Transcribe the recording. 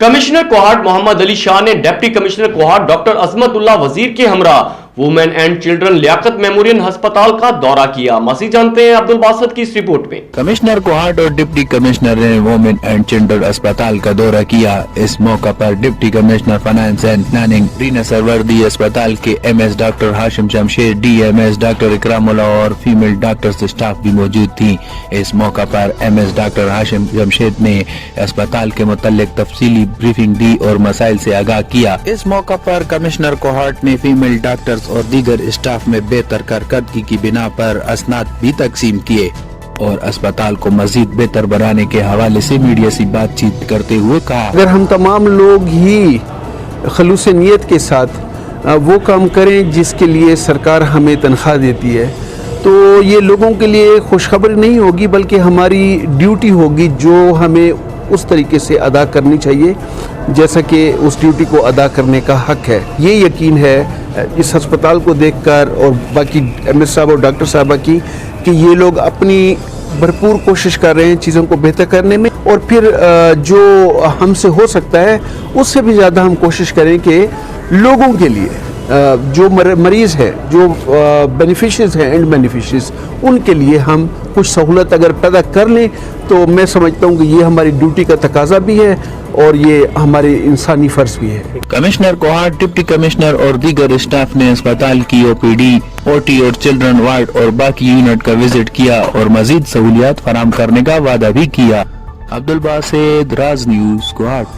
Commissioner Kohat Mohammad Ali Shah ने deputy commissioner Kohat doctor Azmatullah Wazir के हमरा women and children Liaquat memorial अस्पताल का दौरा किया। मज़ीद जानते हैं अब्दुल बासित की इस रिपोर्ट में। कमिश्नर कोहाट और डिप्टी कमिश्नर ने वुमेन एंड चिल्ड्रन अस्पताल का दौरा किया। इस मौका पर deputy commissioner finance and planning Rina Sarwardi, अस्पताल के MS doctor Hashim Jamshed, DMS doctor Ikramullah और फीमेल डॉक्टर्स स्टाफ भी मौजूद थी। इस मौका पर एमएस डॉक्टर हाशिम जमशेद ने अस्पताल के मुताल्लिक तफसीली ब्रीफिंग दी और मसाइल से आगाह किया। इस मौका पर कमिश्नर कोहाट ने फीमेल डॉक्टर्स और दीगर स्टाफ में बेहतर कारकर्दगी की बिना पर असनाद भी तकसीम किए और अस्पताल को मजीद बेहतर बनाने के हवाले से मीडिया से बातचीत करते हुए कहा, अगर हम तमाम लोग ही खलूस नियत के साथ वो काम करें जिसके लिए सरकार हमें तनख्वाह देती है, तो ये लोगों के लिए खुशखबरी नहीं होगी बल्कि हमारी ड्यूटी होगी जो हमें उस तरीके से अदा करनी चाहिए जैसा कि उस ड्यूटी को अदा करने का हक है। ये यकीन है इस अस्पताल को देखकर और बाकी एमएस साहब और डॉक्टर साहबा की कि ये लोग अपनी भरपूर कोशिश कर रहे हैं चीज़ों को बेहतर करने में, और फिर जो हमसे हो सकता है उससे भी ज़्यादा हम कोशिश करें कि लोगों के लिए जो मरीज़ है, जो बेनिफिशरीज हैं, एंड बेनिफिशरीज, उनके लिए हम कुछ सहूलत अगर पैदा कर लें तो मैं समझता हूँ कि ये हमारी ड्यूटी का तकाजा भी है और ये हमारे इंसानी फर्ज भी है। कमिश्नर कोहाट, डिप्टी कमिश्नर और दीगर स्टाफ ने अस्पताल की ओपीडी, ओटी और चिल्ड्रन वार्ड और बाकी यूनिट का विजिट किया और मजीद सहूलियात फराहम करने का वादा भी किया। अब्दुल बासित, राज न्यूज़, कोहाट।